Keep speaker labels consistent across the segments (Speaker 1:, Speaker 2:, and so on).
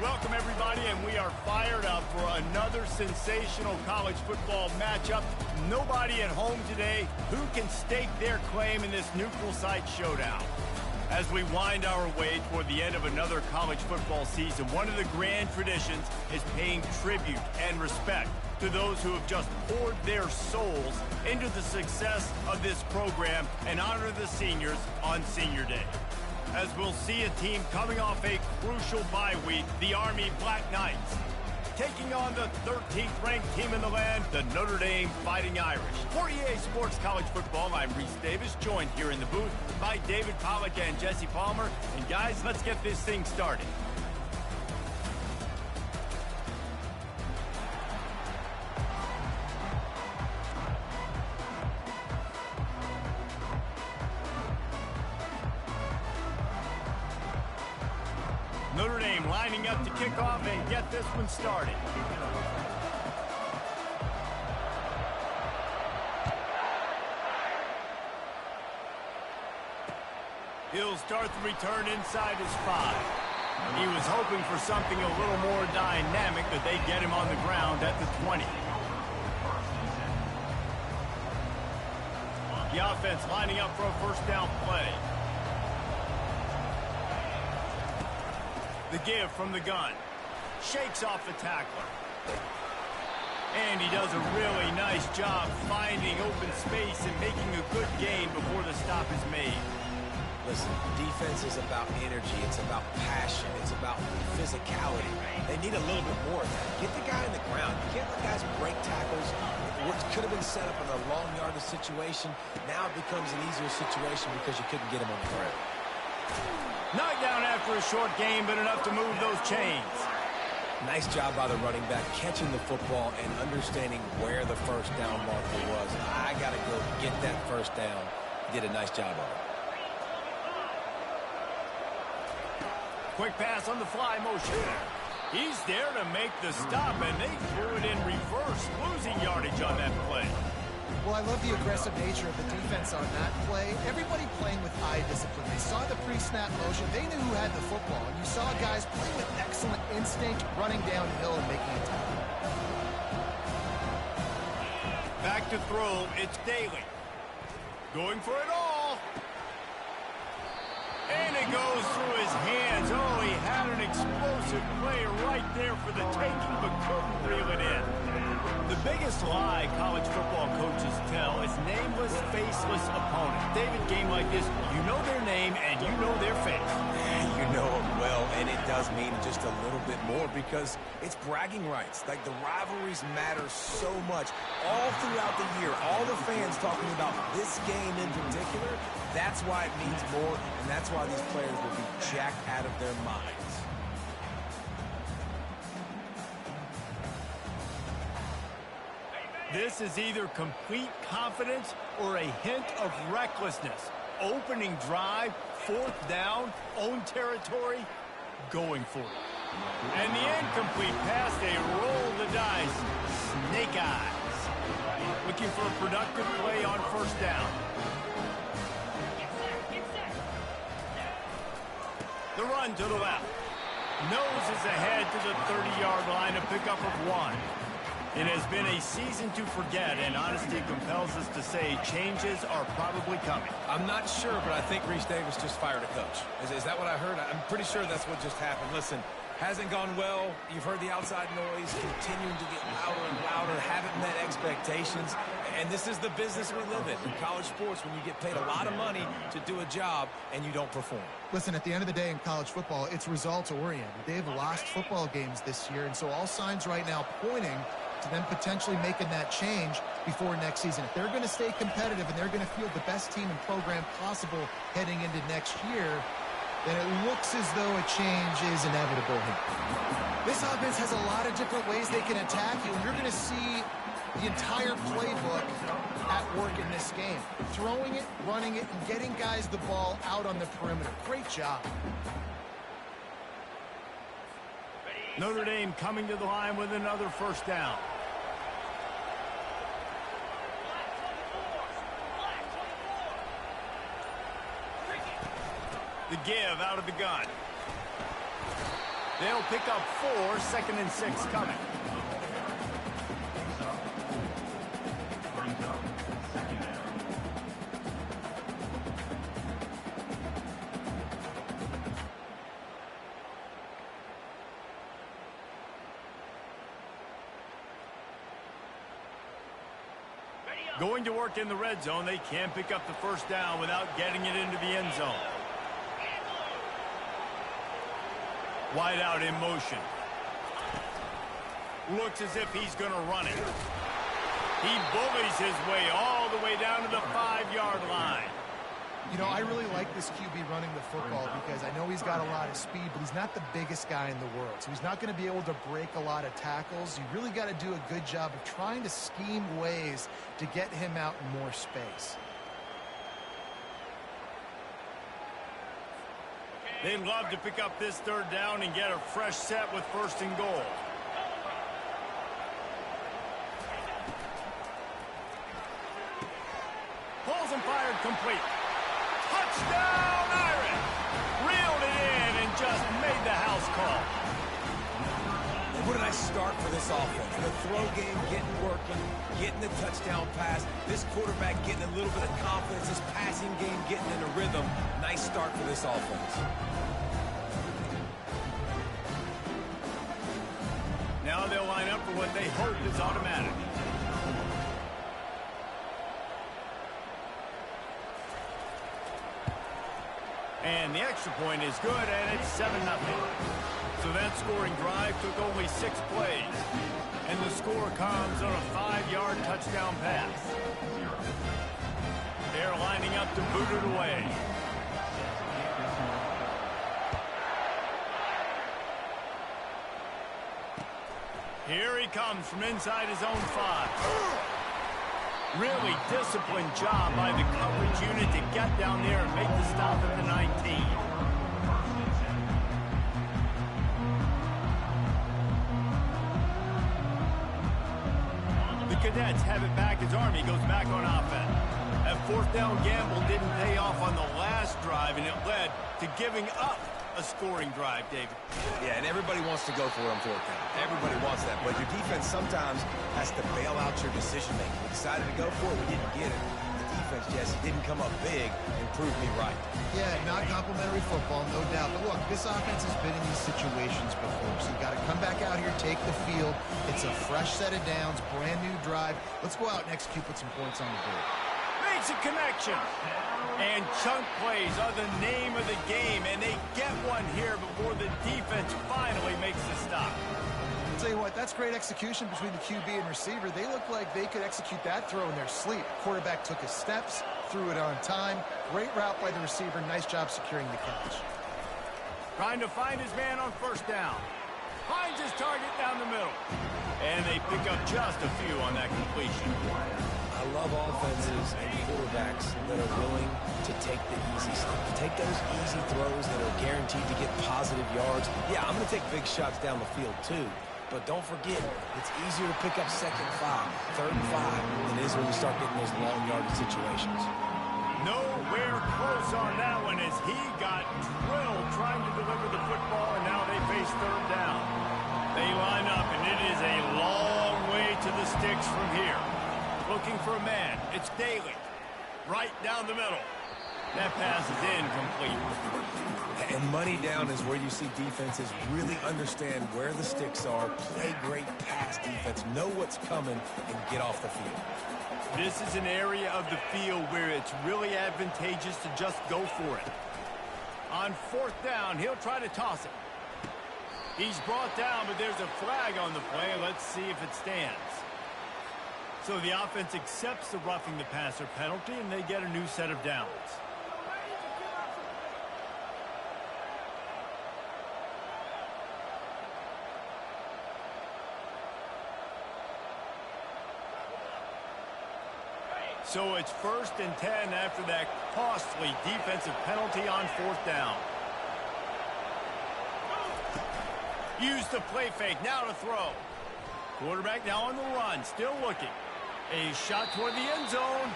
Speaker 1: Welcome, everybody, and we are fired up for another sensational college football matchup. Nobody at home today who can stake their claim in this neutral site showdown. As we wind our way toward the end of another college football season, one of the grand traditions is paying tribute and respect to those who have just poured their souls into the success of this program and honor the seniors on Senior Day. As we'll see a team coming off a crucial bye week, the Army Black Knights, taking on the 13th ranked team in the land, the Notre Dame Fighting Irish. For EA Sports College Football, I'm Reese Davis, joined here in the booth by David Pollack and Jesse Palmer. And guys, let's get this thing started. Notre Dame lining up to kick off and get this one started. He'll start the return inside his 5. He was hoping for something a little more dynamic, but they get him on the ground at the 20. The offense lining up for a first down play. The give from the gun. Shakes off the tackler. And he does a really nice job finding open space and making a good gain before the stop is made.
Speaker 2: Listen, defense is about energy. It's about passion. It's about physicality. They need a little bit more of that. Get the guy in the ground. You can't let guys break tackles. What could have been set up in a long yardage situation, now it becomes an easier situation because you couldn't get him on the ground.
Speaker 1: Knocked down after a short game, but enough to move those chains.
Speaker 2: Nice job by the running back catching the football and understanding where the first down marker was. I got to go get that first down. He did a nice job of it.
Speaker 1: Quick pass on the fly motion. He's there to make the stop, and they threw it in reverse, losing yardage on that play.
Speaker 3: Well, I love the aggressive nature of the defense on that play. Everybody playing with eye discipline. They saw the pre-snap motion. They knew who had the football. And you saw guys playing with excellent instinct, running downhill and making a tackle.
Speaker 1: Back to throw, it's Daly. Going for it all. And it goes through his hands. Oh, he had an explosive play right there for the taking, but couldn't reel it in. The biggest lie college football coaches tell is nameless, faceless opponents. David, game like this, you know their name and you know their face.
Speaker 2: You know them well, and it does mean just a little bit more because it's bragging rights. Like, the rivalries matter so much all throughout the year. All the fans talking about this game in particular, that's why it means more, and that's why these players will be jacked out of their minds.
Speaker 1: This is either complete confidence or a hint of recklessness. Opening drive, fourth down, own territory, going for it. And the incomplete pass, they roll the dice. Snake eyes. Looking for a productive play on first down. The run to the left. Noses ahead to the 30-yard line, a pickup of 1. It has been a season to forget, and honesty compels us to say changes are probably coming.
Speaker 2: I'm not sure, but I think Reese Davis just fired a coach. Is that what I heard? I'm pretty sure that's what just happened. Listen, hasn't gone well. You've heard the outside noise continuing to get louder and louder, haven't met expectations. And this is the business we live in college sports, when you get paid a lot of money to do a job and you don't perform.
Speaker 3: Listen, at the end of the day in college football, it's results-oriented. They've lost football games this year, and so all signs right now pointing to them potentially making that change before next season. If they're going to stay competitive and they're going to field the best team and program possible heading into next year, then it looks as though a change is inevitable here. This offense has a lot of different ways they can attack you, and you're going to see the entire playbook at work in this game. Throwing it, running it, and getting guys the ball out on the perimeter. Great job.
Speaker 1: Notre Dame coming to the line with another first down. The give out of the gun. They'll pick up 4, 2nd and 6 coming. Going to work in the red zone. They can't pick up the first down without getting it into the end zone. Wide out in motion. Looks as if he's going to run it. He bullies his way all the way down to the 5-yard line.
Speaker 3: You know, I really like this QB running the football because I know he's got a lot of speed, but he's not the biggest guy in the world. So he's not going to be able to break a lot of tackles. You really got to do a good job of trying to scheme ways to get him out in more space.
Speaker 1: They'd love to pick up this 3rd down and get a fresh set with 1st and goal. Pulls and fired complete. Touchdown, Irish! Reeled it in and just made the house call.
Speaker 2: What a nice start for this offense. The throw game getting working, getting the touchdown pass. This quarterback getting a little bit of confidence. This passing game getting in a rhythm. Nice start for this offense.
Speaker 1: Now they'll line up for what they hope is automatic. And the extra point is good, and it's 7-0. So that scoring drive took only 6 plays. And the score comes on a 5-yard touchdown pass. They're lining up to boot it away. Here he comes from inside his own 5. Really disciplined job by the coverage unit to get down there and make the stop at the 19. The Cadets have it back as Army goes back on offense. That 4th down gamble didn't pay off on the last drive, and it led to giving up a scoring drive, David.
Speaker 2: Yeah, and everybody wants to go for it on 4th down. Everybody wants that, but your defense sometimes has to bail out your decision-making. We decided to go for it, we didn't get it. The defense, Jesse, didn't come up big and prove me right.
Speaker 3: Yeah, not complimentary football, no doubt. But look, this offense has been in these situations before, so you got to come back out here, take the field. It's a fresh set of downs, brand new drive. Let's go out and execute, put some points on the board.
Speaker 1: Makes a connection. And chunk plays are the name of the game, and they get one here before the defense finally makes the stop.
Speaker 3: I'll tell you what, that's great execution between the QB and receiver. They look like they could execute that throw in their sleep. Quarterback took his steps, threw it on time. Great route by the receiver. Nice job securing the catch.
Speaker 1: Trying to find his man on 1st down. Finds his target down the middle. And they pick up just a few on that completion.
Speaker 2: I love offenses and quarterbacks that are willing to take the easy stuff. Take those easy throws that are guaranteed to get positive yards. Yeah, I'm going to take big shots down the field too. But don't forget, it's easier to pick up 2nd and 5, 3rd and 5 than it is when you start getting those long yardage situations.
Speaker 1: Nowhere close on that one as he got drilled trying to deliver the football, and now they face 3rd down. They line up, and it is a long way to the sticks from here. Looking for a man. It's Daly. Right down the middle. That pass is incomplete.
Speaker 2: And money down is where you see defenses really understand where the sticks are, play great pass defense, know what's coming, and get off the field.
Speaker 1: This is an area of the field where it's really advantageous to just go for it. On 4th down, he'll try to toss it. He's brought down, but there's a flag on the play. Let's see if it stands. So the offense accepts the roughing the passer penalty, and they get a new set of downs. So it's 1st and 10 after that costly defensive penalty on 4th down. Use the play fake, now to throw. Quarterback now on the run, still looking. A shot toward the end zone.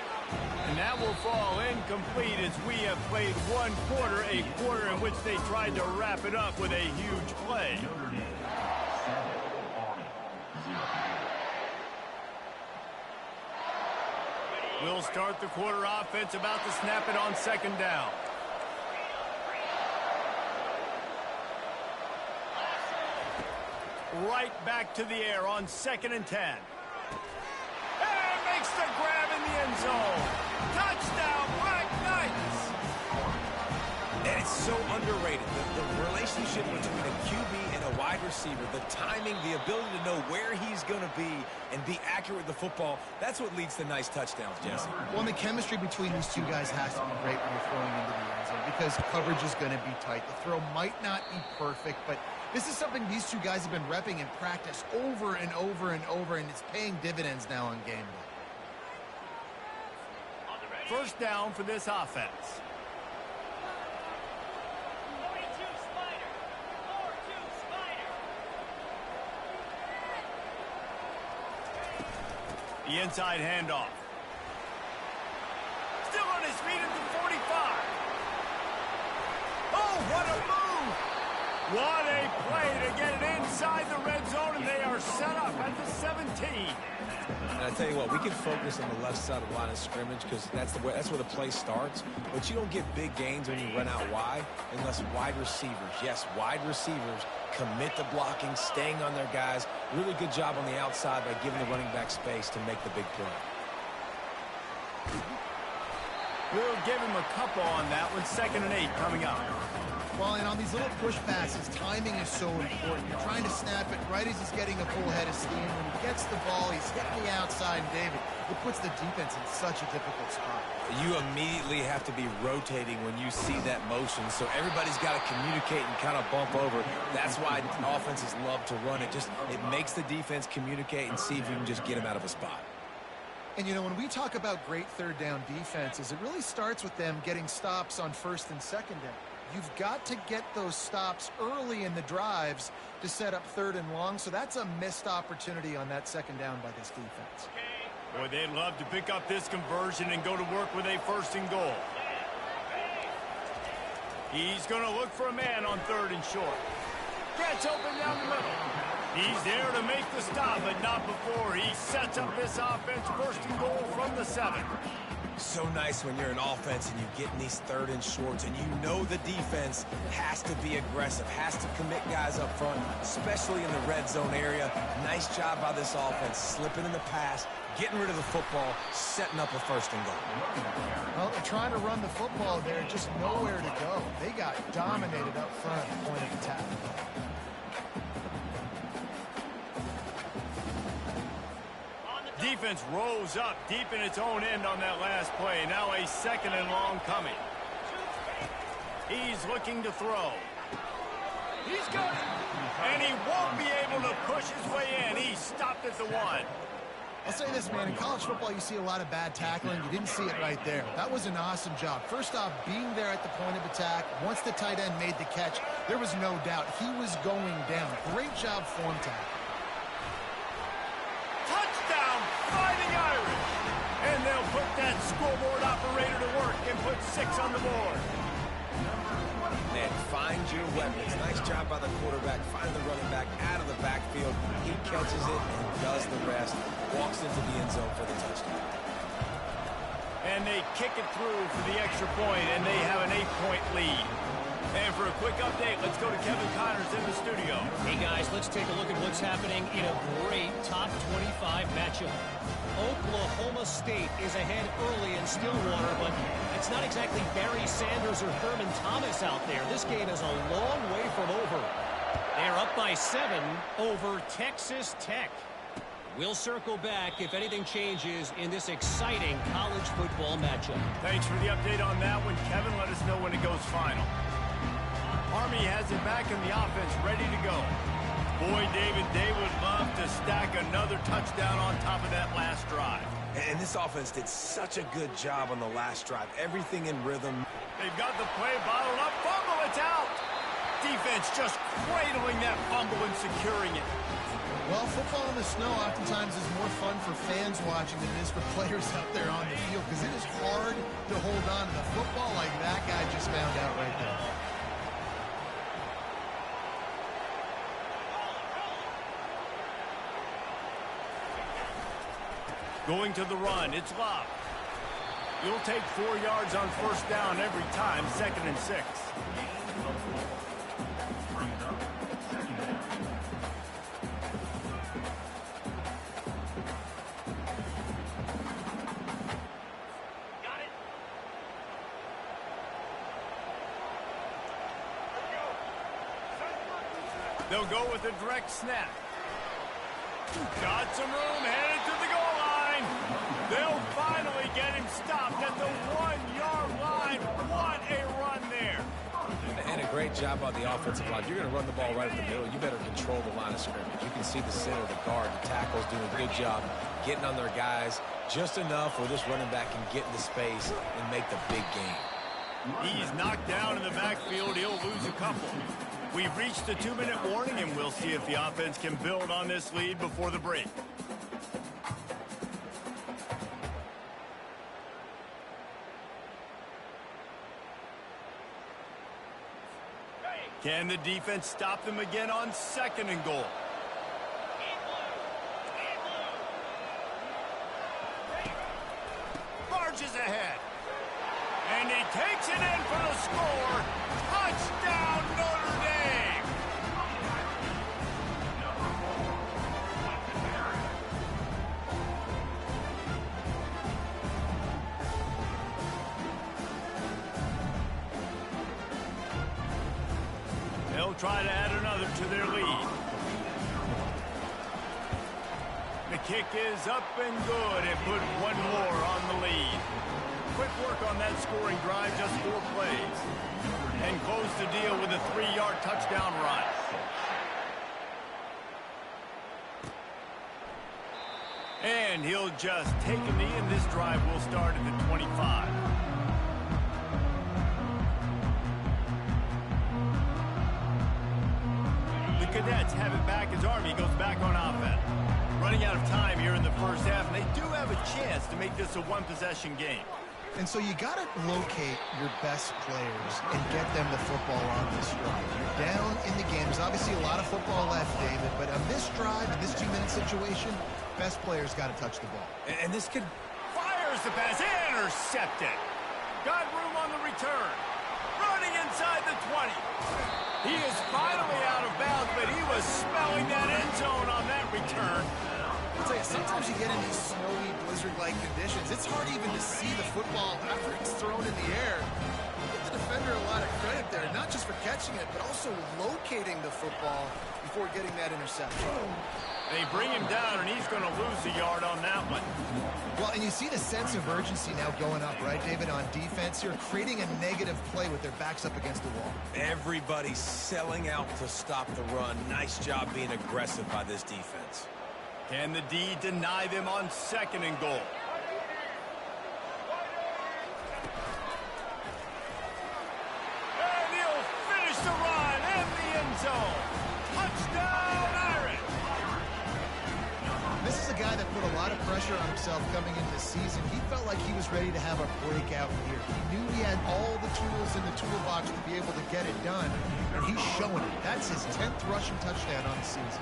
Speaker 1: And that will fall incomplete as we have played one quarter, a quarter in which they tried to wrap it up with a huge play. We'll start the quarter offense, about to snap it on second down. Right back to the air on 2nd and 10. And makes the grab in the end zone. Touchdown, Black Knights!
Speaker 2: And it's so underrated. The relationship between a QB and a wide receiver, the timing, the ability to know where he's going to be and be accurate with the football, that's what leads to nice touchdowns, Jesse.
Speaker 3: Well, and the chemistry between these two guys has to be great when you're throwing into the end zone because coverage is going to be tight. The throw might not be perfect, but this is something these two guys have been repping in practice over and over and over, and it's paying dividends now on game day.
Speaker 1: First down for this offense. The inside handoff. Still on his feet at the 45. Oh, what a move! What a play to get it inside the red zone, and they are set up at the 17.
Speaker 2: And I tell you what, we can focus on the left side of the line of scrimmage because that's where the play starts. But you don't get big gains when you run out wide unless wide receivers, yes, wide receivers, commit to blocking, staying on their guys. Really good job on the outside by giving the running back space to make the big play.
Speaker 1: We'll give him a couple on that one. 2nd and 8 coming up.
Speaker 3: Well, and on these little push passes, timing is so important. You're trying to snap it right as he's getting a full head of steam. When he gets the ball, he's hitting the outside, and David, it puts the defense in such a difficult spot.
Speaker 2: You immediately have to be rotating when you see that motion, so everybody's got to communicate and kind of bump over. That's why offenses love to run it. It makes the defense communicate and see if you can just get him out of a spot.
Speaker 3: And, you know, when we talk about great third down defenses, it really starts with them getting stops on 1st and 2nd down. You've got to get those stops early in the drives to set up 3rd and long, so that's a missed opportunity on that 2nd down by this defense.
Speaker 1: Boy, they'd love to pick up this conversion and go to work with a 1st and goal. He's going to look for a man on 3rd and short. Gets open down the middle. He's there to make the stop, but not before. He sets up this offense, 1st and goal from the 7.
Speaker 2: So nice when you're an offense and you get in these 3rd and shorts and you know the defense has to be aggressive, has to commit guys up front, especially in the red zone area. Nice job by this offense, slipping in the pass, getting rid of the football, setting up a 1st and goal.
Speaker 3: Well, they're trying to run the football there, just nowhere to go. They got dominated up front at the point of attack.
Speaker 1: Defense rose up deep in its own end on that last play. Now a 2nd and long coming. He's looking to throw. He's got it. And he won't be able to push his way in. He stopped at the 1.
Speaker 3: I'll say this, man. In college football, you see a lot of bad tackling. You didn't see it right there. That was an awesome job. First off, being there at the point of attack. Once the tight end made the catch, there was no doubt he was going down. Great job form tackle.
Speaker 1: Touchdown, Fighting Irish. And they'll put that scoreboard operator to work and put 6 on the board.
Speaker 2: Man, find your weapons. Nice job by the quarterback. Find the running back out of the backfield. He catches it and does the rest. Walks into the end zone for the touchdown.
Speaker 1: And they kick it through for the extra point, and they have an 8-point lead. And for a quick update, let's go to Kevin Connors in the studio.
Speaker 4: Hey, guys, let's take a look at what's happening in a great top 25 matchup. Oklahoma State is ahead early in Stillwater, but it's not exactly Barry Sanders or Thurman Thomas out there. This game is a long way from over. They're up by 7 over Texas Tech. We'll circle back if anything changes in this exciting college football matchup.
Speaker 1: Thanks for the update on that one, Kevin. Let us know when it goes final. Army has it back in the offense, ready to go. Boy, David, they would love to stack another touchdown on top of that last drive.
Speaker 2: And this offense did such a good job on the last drive. Everything in rhythm.
Speaker 1: They've got the play bottled up. Fumble, it's out. Defense just cradling that fumble and securing it.
Speaker 3: Well, football in the snow oftentimes is more fun for fans watching than it is for players out there on the field because it is hard to hold on to the football like that guy just found out right there.
Speaker 1: Going to the run, it's Love. You'll take 4 yards on first down every time, 2nd and 6. They'll go with a direct snap. Got some room, headed to the goal line. They'll finally get him stopped at the 1-yard line. What a run there.
Speaker 2: And a great job on the offensive line. You're going to run the ball right at the middle. You better control the line of scrimmage. You can see the center, the guard, the tackles doing a good job getting on their guys just enough where this running back can get into space and make the big game.
Speaker 1: He's knocked down in the backfield. He'll lose a couple. We've reached the 2-minute warning, and we'll see if the offense can build on this lead before the break. Can the defense stop them again on 2nd and goal? Marches ahead. And he takes it in for the score. Touchdown, Notre Dame! They'll try to add another to their lead. The kick is up and good and put one more on the lead. Quick work on that scoring drive, just 4 plays. And close the deal with a 3-yard touchdown run. And he'll just take a knee, and this drive will start at the 25. The Cadets have it back as Army goes back on offense. Running out of time here in the first half, and they do have a chance to make this a one-possession game.
Speaker 3: And so you got to locate your best players and get them the football on this drive. You're down in the game. There's obviously a lot of football left, David, but on this drive, in this 2-minute situation, best players got to touch the ball.
Speaker 2: And this could...
Speaker 1: Fires the pass, intercepted. Got room on the return. Running inside the 20. He is finally out of bounds, but he was smelling that end zone on that return.
Speaker 3: I'll tell you, sometimes you get in these snowy, blizzard-like conditions. It's hard even to see the football after it's thrown in the air. Give the defender a lot of credit there, not just for catching it, but also locating the football before getting that interception.
Speaker 1: They bring him down, and he's going to lose a yard on that one.
Speaker 3: Well, and you see the sense of urgency now going up, right, David, on defense here, creating a negative play with their backs up against the wall.
Speaker 2: Everybody's selling out to stop the run. Nice job being aggressive by this defense.
Speaker 1: Can the D deny them on 2nd and goal? And he'll finish the run in the end zone. Touchdown, Irish!
Speaker 3: This is a guy that put a lot of pressure on himself coming into the season. He felt like he was ready to have a breakout year. He knew he had all the tools in the toolbox to be able to get it done, and he's showing it. That's his 10th rushing touchdown on the season.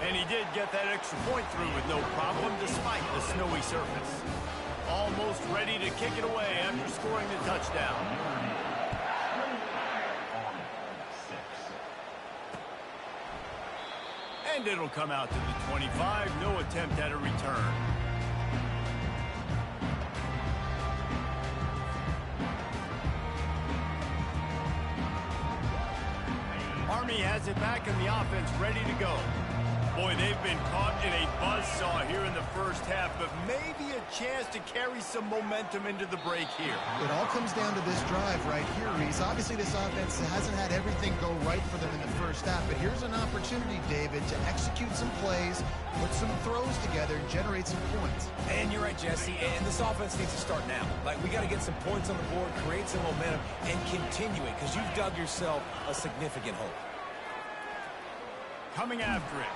Speaker 1: And he did get that extra point through with no problem despite the snowy surface. Almost ready to kick it away after scoring the touchdown. And it'll come out to the 25. No attempt at a return. Army has it back in the offense, ready to go. Boy, they've been caught in a buzzsaw here in the first half, but maybe a chance to carry some momentum into the break here.
Speaker 3: It all comes down to this drive right here, Reese. Obviously, this offense hasn't had everything go right for them in the first half, but here's an opportunity, David, to execute some plays, put some throws together, and generate some points.
Speaker 2: And you're right, Jesse, and this offense needs to start now. Like, we got to get some points on the board, create some momentum, and continue it, because you've dug yourself a significant hole.
Speaker 1: Coming after it.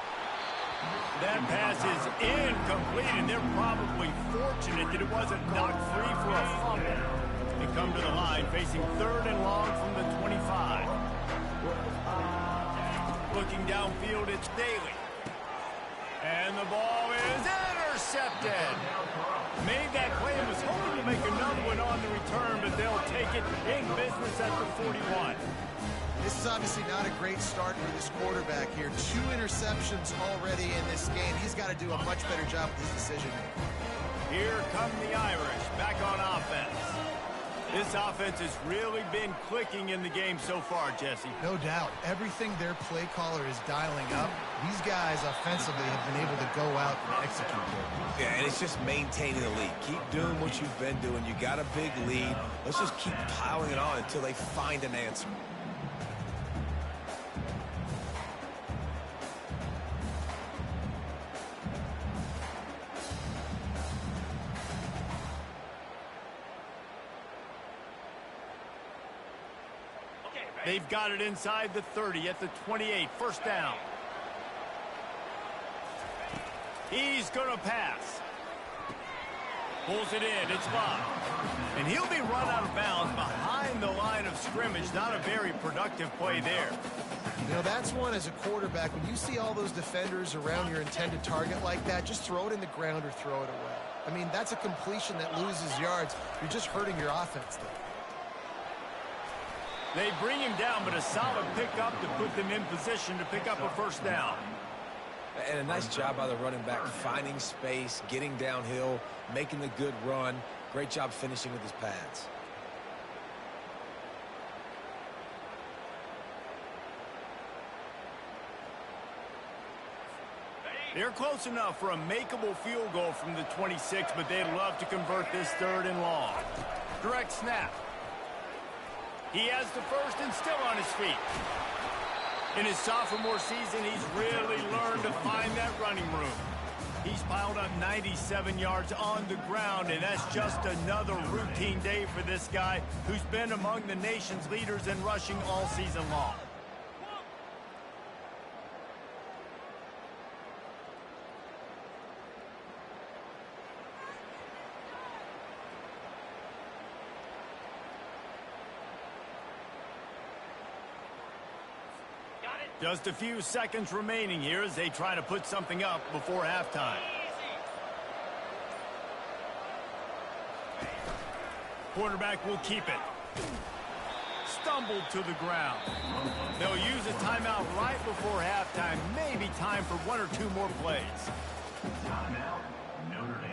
Speaker 1: That pass is incomplete, and they're probably fortunate that it wasn't knocked free for a fumble. They come to the line facing 3rd and long from the 25. Looking downfield, it's Daly. And the ball is intercepted. Made that play and was hoping to make another one on the return, but they'll take it in business at the 41.
Speaker 3: This is obviously not a great start for this quarterback here. 2 interceptions already in this game. He's got to do a much better job with his decision-making.
Speaker 1: Here come the Irish back on offense. This offense has really been clicking in the game so far, Jesse.
Speaker 3: No doubt. Everything their play caller is dialing up, these guys offensively have been able to go out and execute there.
Speaker 2: Yeah, and it's just maintaining the lead. Keep doing what you've been doing. You got a big lead. Let's just keep piling it on until they find an answer.
Speaker 1: They've got it inside the 30 at the 28. First down. He's going to pass. Pulls it in. It's Love. And he'll be run out of bounds behind the line of scrimmage. Not a very productive play there.
Speaker 3: You know, that's one as a quarterback. When you see all those defenders around your intended target like that, just throw it in the ground or throw it away. I mean, that's a completion that loses yards. You're just hurting your offense there.
Speaker 1: They bring him down, but a solid pickup to put them in position to pick up a first down.
Speaker 2: And a nice job by the running back, finding space, getting downhill, making the good run. Great job finishing with his pads.
Speaker 1: They're close enough for a makeable field goal from the 26, but they'd love to convert this 3rd and long. Direct snap. He has the first and still on his feet. In his sophomore season, he's really learned to find that running room. He's piled up 97 yards on the ground, and that's just another routine day for this guy who's been among the nation's leaders in rushing all season long. Just a few seconds remaining here as they try to put something up before halftime. Quarterback will keep it. Stumbled to the ground. They'll use a timeout right before halftime. Maybe time for 1 or 2 more plays.
Speaker 5: Timeout, Notre Dame.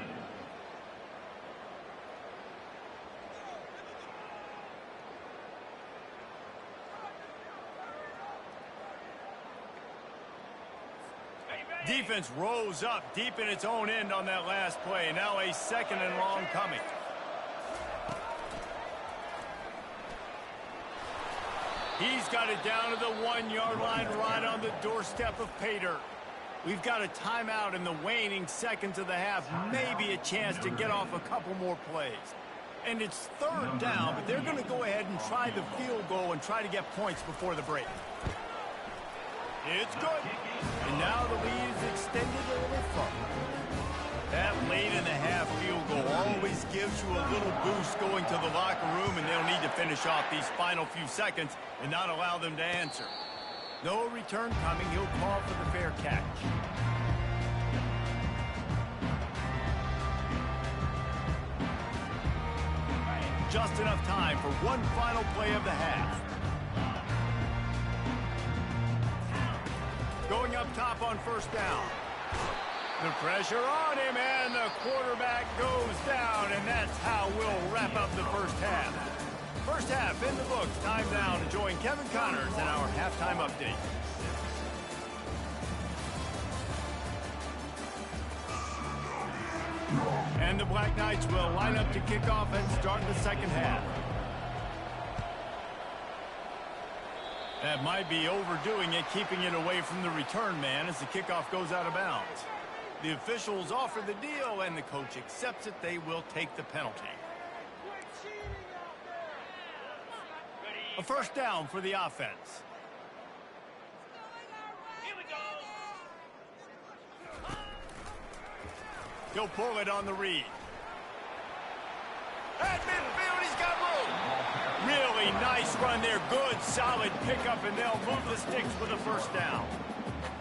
Speaker 1: Defense rose up deep in its own end on that last play. Now a 2nd and long coming. He's got it down to the 1-yard line right on the doorstep of Pater. We've got a timeout in the waning seconds of the half. Maybe a chance to get off a couple more plays. And it's 3rd down, but they're going to go ahead and try the field goal and try to get points before the break. It's good. And now the lead is extended a little further. That late in the half field goal always gives you a little boost going to the locker room, and they'll need to finish off these final few seconds and not allow them to answer. No return coming. He'll call for the fair catch. Just enough time for one final play of the half. Going up top on first down. The pressure on him, and the quarterback goes down, and that's how we'll wrap up the first half. First half in the books. Time now to join Kevin Connors in our halftime update. And the Black Knights will line up to kick off and start the second half. That might be overdoing it, keeping it away from the return man as the kickoff goes out of bounds. The officials offer the deal, and the coach accepts it. They will take the penalty. A first down for the offense. He'll pull it on the read. At midfield, he's got room. Really nice run there. Good, solid pickup, and they'll move the sticks for the first down.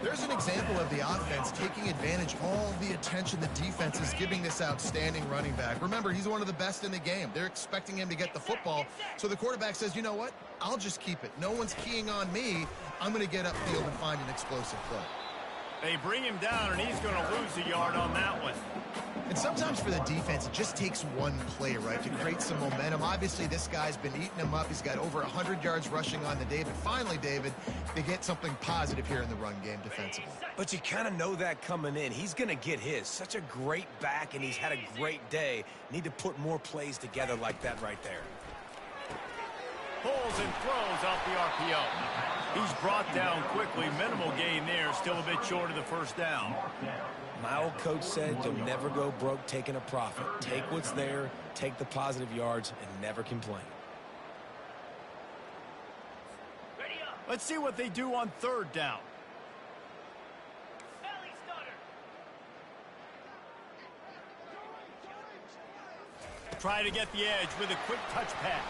Speaker 3: There's an example of the offense taking advantage of all the attention the defense is giving this outstanding running back. Remember, he's one of the best in the game. They're expecting him to get the football. So the quarterback says, you know what? I'll just keep it. No one's keying on me. I'm going to get upfield and find an explosive play.
Speaker 1: They bring him down, and he's going to lose a yard on that one.
Speaker 3: And sometimes for the defense, it just takes one play, right, to create some momentum. Obviously, this guy's been eating him up. He's got over 100 yards rushing on the day. But finally, David, they get something positive here in the run game defensively.
Speaker 2: But you kind of know that coming in. He's going to get his. Such a great back, and he's had a great day. Need to put more plays together like that right there.
Speaker 1: Pulls and throws off the RPO. He's brought down quickly. Minimal gain there. Still a bit short of the first down.
Speaker 2: My old coach said you'll never go broke taking a profit. Take what's there, take the positive yards, and never complain.
Speaker 1: Let's see what they do on third down. Try to get the edge with a quick touch pass.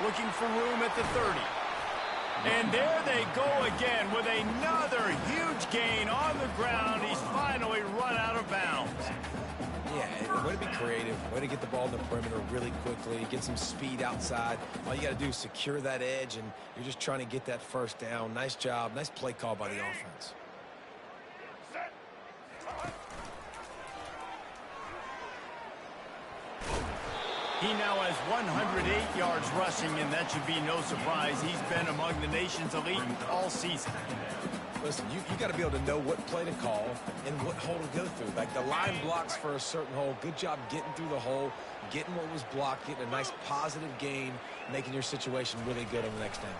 Speaker 1: Looking for room at the 30. And there they go again with another huge gain on the ground. He's finally run out of bounds.
Speaker 2: Yeah, way to be creative, way to get the ball in the perimeter really quickly, get some speed outside. All you got to do is secure that edge, and you're just trying to get that first down. Nice job, nice play call by the offense.
Speaker 1: He now has 108 yards rushing, and that should be no surprise. He's been among the nation's elite all season.
Speaker 2: Listen, you got to be able to know what play to call and what hole to go through. Like the line blocks for a certain hole. Good job getting through the hole, getting what was blocked, getting a nice positive gain, making your situation really good on the next down.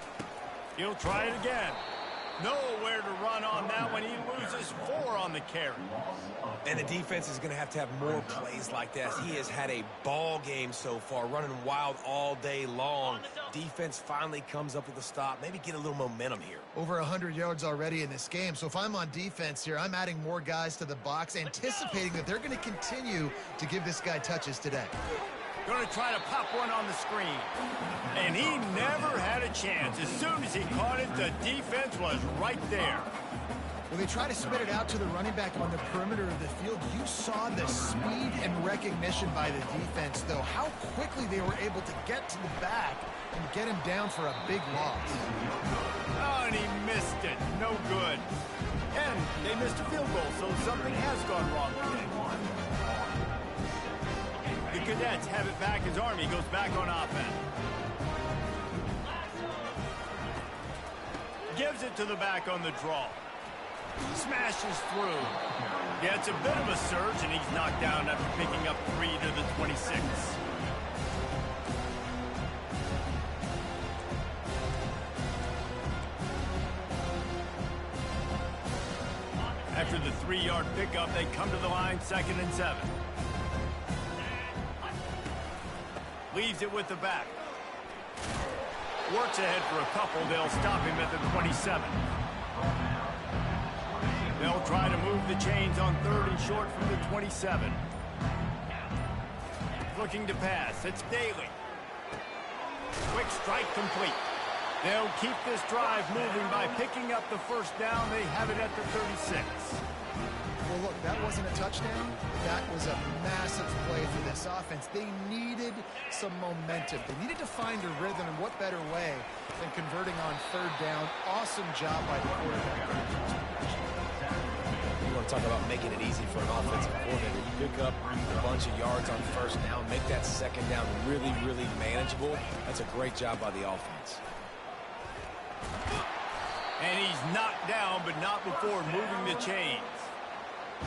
Speaker 1: He'll try it again. Nowhere to run on that one. He loses 4 on the carry.
Speaker 2: And the defense is going to have more plays like this. He has had a ball game so far, running wild all day long. Defense finally comes up with a stop. Maybe get a little momentum here.
Speaker 3: Over 100 yards already in this game. So if I'm on defense here, I'm adding more guys to the box, anticipating that they're going to continue to give this guy touches today.
Speaker 1: Going to try to pop one on the screen. And he never had a chance. As soon as he caught it, the defense was right there.
Speaker 3: When they try to spit it out to the running back on the perimeter of the field, you saw the speed and recognition by the defense, though. How quickly they were able to get to the back and get him down for a big loss.
Speaker 1: Oh, and he missed it. No good. And they missed a field goal, so something has gone wrong today. The Cadets have it back as Army goes back on offense. Gives it to the back on the draw. Smashes through. Gets a bit of a surge, and he's knocked down after picking up 3 to the 26. After the 3-yard pickup, they come to the line, 2nd and 7. Leaves it with the back. Works ahead for a couple. They'll stop him at the 27. They'll try to move the chains on 3rd and short from the 27. Looking to pass. It's Daly. Quick strike complete. They'll keep this drive moving by picking up the first down. They have it at the 36.
Speaker 3: Well, look, that wasn't a touchdown. That was a massive play for this offense. They needed some momentum. They needed to find a rhythm, and what better way than converting on 3rd down. Awesome job by the quarterback.
Speaker 2: You want to talk about making it easy for an offensive coordinator. You pick up a bunch of yards on 1st down, make that 2nd down really, really manageable. That's a great job by the offense.
Speaker 1: And he's knocked down, but not before moving the chains.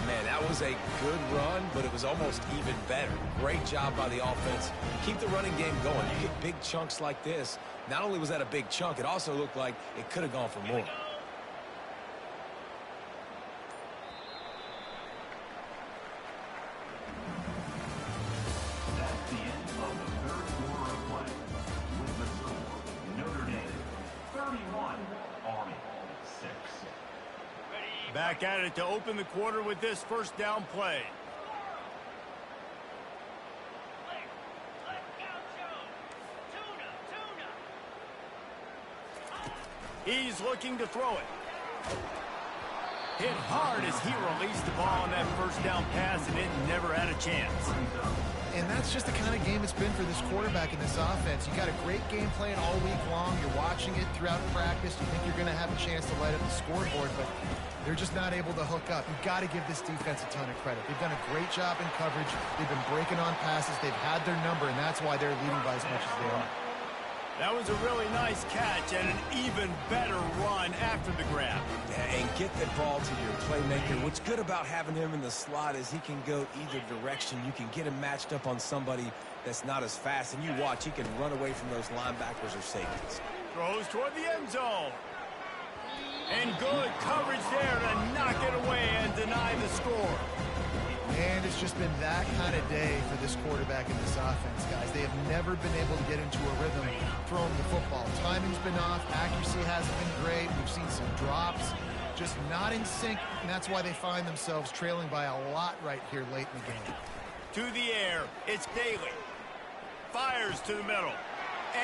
Speaker 2: Man, that was a good run, but it was almost even better. Great job by the offense. Keep the running game going. You get big chunks like this. Not only was that a big chunk, it also looked like it could have gone for more.
Speaker 5: That's the end of the third quarter of play. With the score, Notre Dame 31, Army 6.
Speaker 1: Back at it to open the quarter with this first down play. He's looking to throw it. Hit hard as he released the ball on that first down pass, and it never had a chance.
Speaker 3: And that's just the kind of game it's been for this quarterback in this offense. You got a great game plan all week long. You're watching it throughout practice. You think you're going to have a chance to light up the scoreboard, but they're just not able to hook up. You've got to give this defense a ton of credit. They've done a great job in coverage. They've been breaking on passes. They've had their number, and that's why they're leading by as much as they are.
Speaker 1: That was a really nice catch and an even better run after the grab.
Speaker 2: Yeah, and get the ball to your playmaker. What's good about having him in the slot is he can go either direction. You can get him matched up on somebody that's not as fast, and you watch, he can run away from those linebackers or safeties.
Speaker 1: Throws toward the end zone. And good coverage there to knock it away and deny the score.
Speaker 3: And it's just been that kind of day for this quarterback in this offense, guys. They have never been able to get into a rhythm throwing the football. Timing's been off. Accuracy hasn't been great. We've seen some drops. Just not in sync, and that's why they find themselves trailing by a lot right here late in the game.
Speaker 1: To the air, it's Daly. Fires to the middle.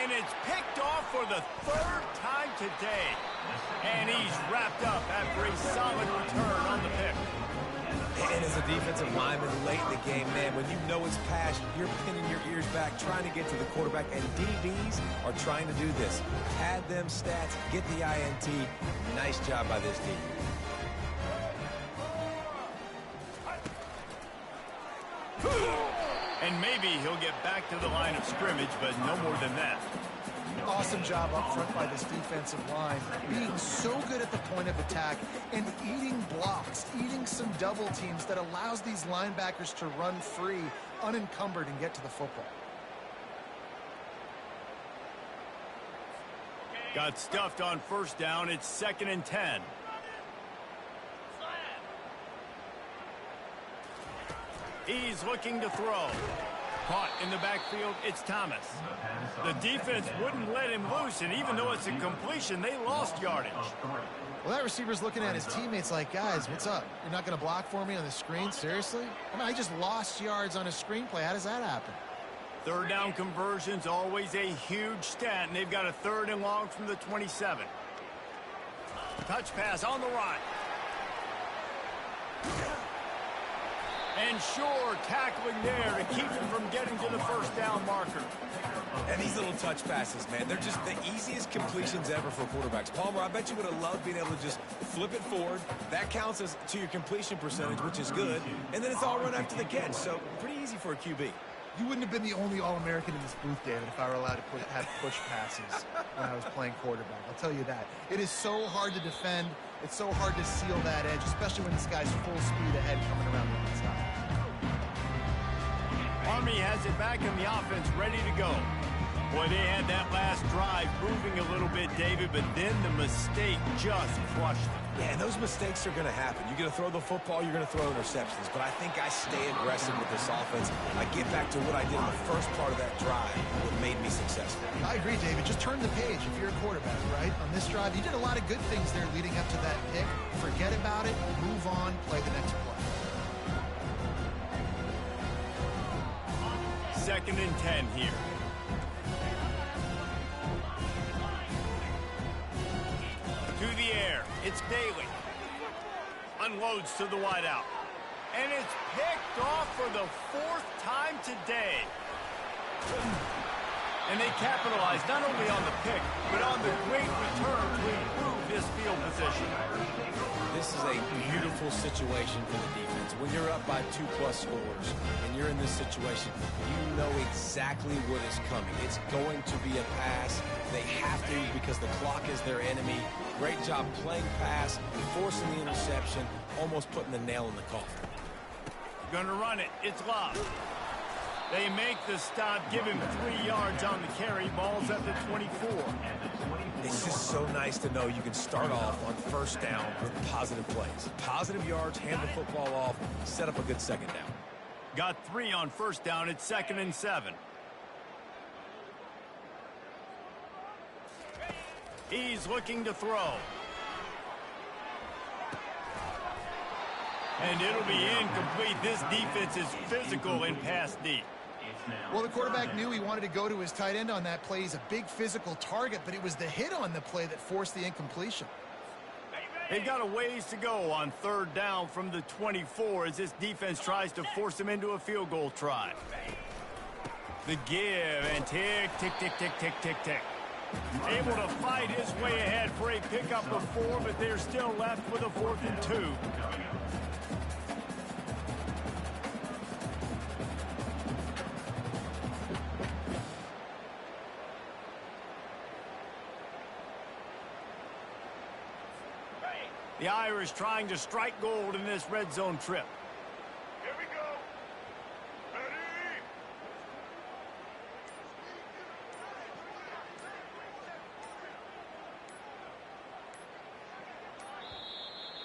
Speaker 1: And it's picked off for the third time today. And he's wrapped up after a solid return on the pick.
Speaker 2: And as a defensive lineman late in the game, man, when you know it's past, you're pinning your ears back, trying to get to the quarterback, and DBs are trying to do this. Pad them stats, get the INT. Nice job by this team.
Speaker 1: And maybe he'll get back to the line of scrimmage, but no more than that.
Speaker 3: Awesome job up front by this defensive line, being so good at the point of attack and eating blocks, eating some double teams that allows these linebackers to run free, unencumbered, and get to the football.
Speaker 1: Got stuffed on first down. It's 2nd and 10. He's looking to throw. Caught in the backfield, it's Thomas. The defense wouldn't let him loose, and even though it's a completion, they lost yardage.
Speaker 3: Well, that receiver's looking at his teammates like, guys, what's up? You're not going to block for me on the screen? Seriously? I mean, I just lost yards on a screenplay. How does that happen?
Speaker 1: Third down conversion's always a huge stat, and they've got a 3rd and long from the 27. Touch pass on the run. And sure, tackling there to keep him from getting to the first down marker.
Speaker 2: And these little touch passes, man, they're just the easiest completions ever for quarterbacks. Palmer, I bet you would have loved being able to just flip it forward. That counts as to your completion percentage, which is good. And then it's all run after the catch, so pretty easy for a QB.
Speaker 3: You wouldn't have been the only All-American in this booth, David, if I were allowed to have push passes when I was playing quarterback. I'll tell you that. It is so hard to defend. It's so hard to seal that edge, especially when this guy's full speed ahead coming around the outside.
Speaker 1: Army has it back in the offense, ready to go. Boy, they had that last drive moving a little bit, David, but then the mistake just crushed them.
Speaker 2: Yeah, and those mistakes are going to happen. You're going to throw the football, you're going to throw interceptions. But I think I stay aggressive with this offense. I get back to what I did in the first part of that drive, what made me successful. I
Speaker 3: agree, David. Just turn the page if you're a quarterback, right? On this drive, you did a lot of good things there leading up to that pick. Forget about it, move on, play the next play.
Speaker 1: 2nd and 10 here. To the air, it's Daly. Unloads to the wideout. And it's picked off for the 4th time today. And they capitalize not only on the pick, but on the great return to improve this field position.
Speaker 2: This is a beautiful situation for the defense. When you're up by 2+ scores and you're in this situation, you know exactly what is coming. It's going to be a pass. They have to because the clock is their enemy. Great job playing pass, forcing the interception, almost putting the nail in the coffin.
Speaker 1: Gonna run it. It's Love. They make the stop, give him 3 yards on the carry. Ball's at the 24.
Speaker 2: It's just so nice to know you can start off on first down with positive plays. Positive yards, hand the football off, set up a good second down.
Speaker 1: Got 3 on first down. It's 2nd and 7. He's looking to throw. And it'll be incomplete. This defense is physical in pass deep.
Speaker 3: Well, the quarterback knew he wanted to go to his tight end on that play. He's a big physical target, but it was the hit on the play that forced the incompletion.
Speaker 1: They've got a ways to go on 3rd down from the 24 as this defense tries to force him into a field goal try. The give and tick, tick, tick, tick, tick, tick, tick. Able to fight his way ahead for a pickup of 4, but they're still left with a 4th and 2. The Irish trying to strike gold in this red zone trip.
Speaker 6: Here we go. Ready?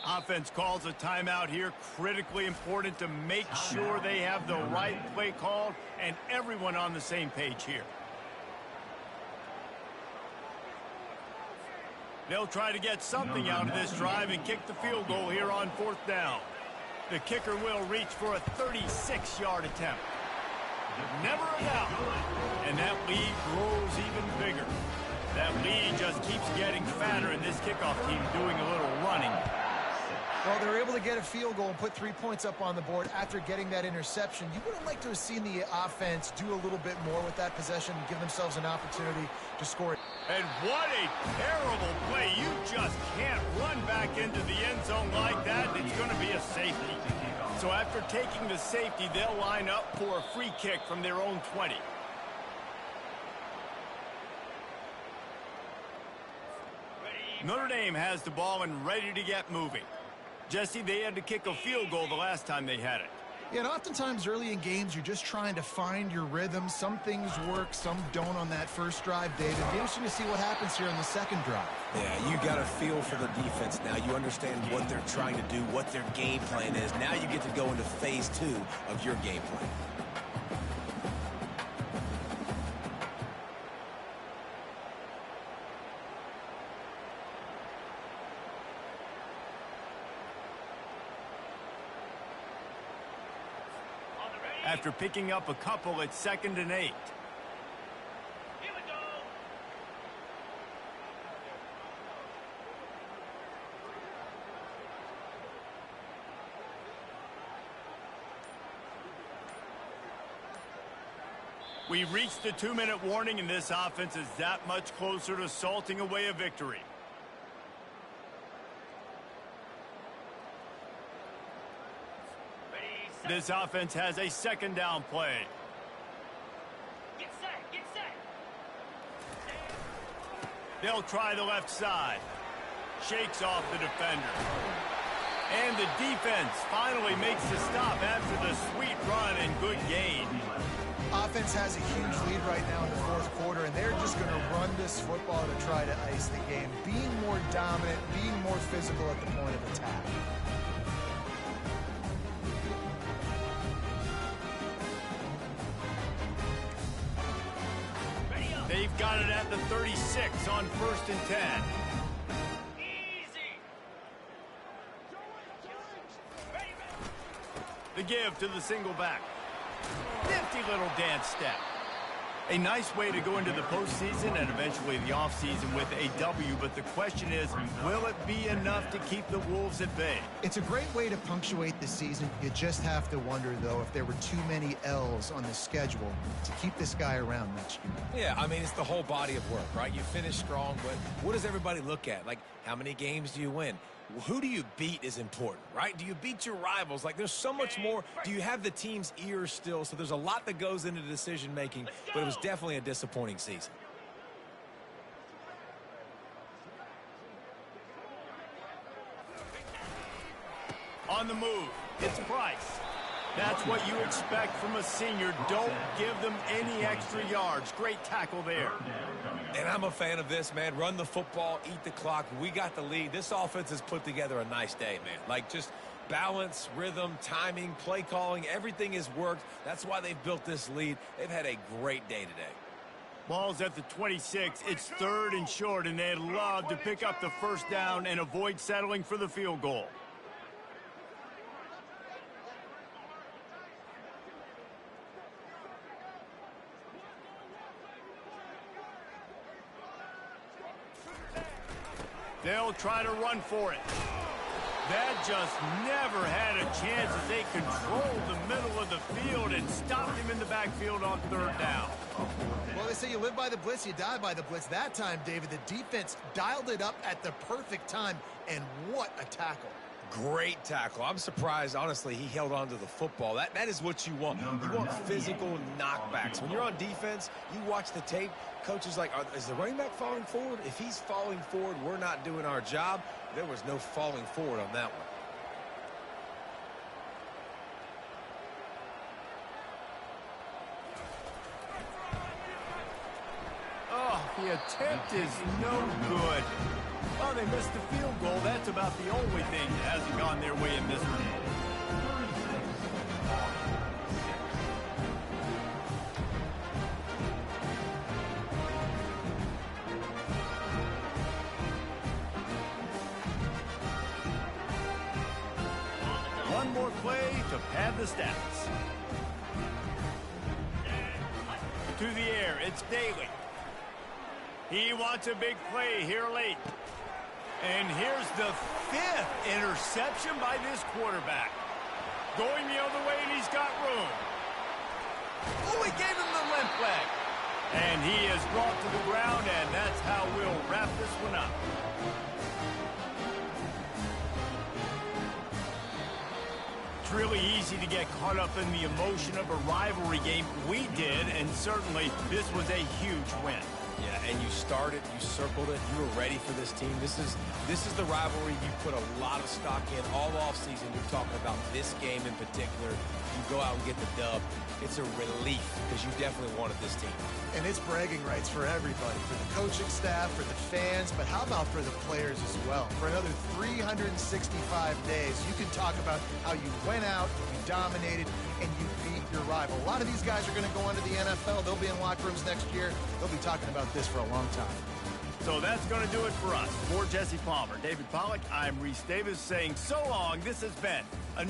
Speaker 1: Offense calls a timeout here. Critically important to make sure they have the right play called and everyone on the same page here. They'll try to get something out of this drive and kick the field goal here on 4th down. The kicker will reach for a 36-yard attempt. Never a doubt. And that lead grows even bigger. That lead just keeps getting fatter, and this kickoff team doing a little running.
Speaker 3: Well, they were able to get a field goal and put 3 points up on the board after getting that interception. You would have liked to have seen the offense do a little bit more with that possession and give themselves an opportunity to score it.
Speaker 1: And what a terrible play. You just can't run back into the end zone like that. It's going to be a safety. So after taking the safety, they'll line up for a free kick from their own 20. Notre Dame has the ball and ready to get moving. Jesse, they had to kick a field goal the last time they had it.
Speaker 3: Yeah, and oftentimes early in games, you're just trying to find your rhythm. Some things work, some don't on that first drive, David. It'll be interesting to see what happens here on the second drive.
Speaker 2: Yeah, you got a feel for the defense now. You understand what they're trying to do, what their game plan is. Now you get to go into phase 2 of your game plan.
Speaker 1: After picking up a couple, it's 2nd and 8.
Speaker 6: Here we go.
Speaker 1: We've reached the 2-minute warning, and this offense is that much closer to salting away a victory. This offense has a 2nd down play.
Speaker 6: Get set. Get set.
Speaker 1: They'll try the left side. Shakes off the defender. And the defense finally makes the stop after the sweet run and good gain.
Speaker 3: Offense has a huge lead right now in the 4th quarter, and they're just going to run this football to try to ice the game, being more dominant, being more physical at the point of attack.
Speaker 1: They've got it at the 36 on 1st and 10.
Speaker 6: Easy.
Speaker 1: The give to the single back. Nifty little dance step. A nice way to go into the postseason and eventually the offseason with a W, but the question is, will it be enough to keep the Wolves at bay?
Speaker 3: It's a great way to punctuate the season. You just have to wonder, though, if there were too many L's on the schedule to keep this guy around next year.
Speaker 2: Yeah, I mean, it's the whole body of work, right? You finish strong, but what does everybody look at? Like, how many games do you win? Who do you beat is important, right? Do you beat your rivals? Like, there's so much more. Do you have the team's ears still? So there's a lot that goes into decision-making, but it was definitely a disappointing season.
Speaker 1: On the move, it's Price. That's what you expect from a senior. Don't give them any extra yards. Great tackle there.
Speaker 2: And I'm a fan of this, man. Run the football, eat the clock. We got the lead. This offense has put together a nice day, man. Like, just balance, rhythm, timing, play calling, everything has worked. That's why they've built this lead. They've had a great day today.
Speaker 1: Ball's at the 26. It's 3rd and short, and they'd love to pick up the first down and avoid settling for the field goal. They'll try to run for it. That just never had a chance as they controlled the middle of the field and stopped him in the backfield on 3rd down.
Speaker 3: Well, they say you live by the blitz, you die by the blitz. That time, David, the defense dialed it up at the perfect time, and what a tackle.
Speaker 2: Great tackle. I'm surprised, honestly, he held on to the football. That is what you want. You want physical knockbacks. When you're on defense, you watch the tape, coach is like, is the running back falling forward? If he's falling forward, we're not doing our job. There was no falling forward on that one.
Speaker 1: Oh, the attempt is no good. Well, they missed the field goal. That's about the only thing that hasn't gone their way in this one. One more play to pad the stats. To the air, it's Daly. He wants a big play here late. And here's the 5th interception by this quarterback. Going the other way, and he's got room. Oh, he gave him the limp leg. And he is brought to the ground, and that's how we'll wrap this one up. It's really easy to get caught up in the emotion of a rivalry game. We did, and certainly this was a huge win.
Speaker 2: Yeah, and you started, you circled it, you were ready for this team. This is the rivalry you put a lot of stock in all offseason. You're talking about this game in particular. You go out and get the dub. It's a relief because you definitely wanted this team.
Speaker 3: And it's bragging rights for everybody, for the coaching staff, for the fans, but how about for the players as well? For another 365 days, you can talk about how you went out, you dominated, and you beat your rival. A lot of these guys are going to go on to the NFL. They'll be in locker rooms next year. They'll be talking about this for a long time.
Speaker 1: So that's going to do it for us. For Jesse Palmer, David Pollack, I'm Reese Davis saying so long. This has been a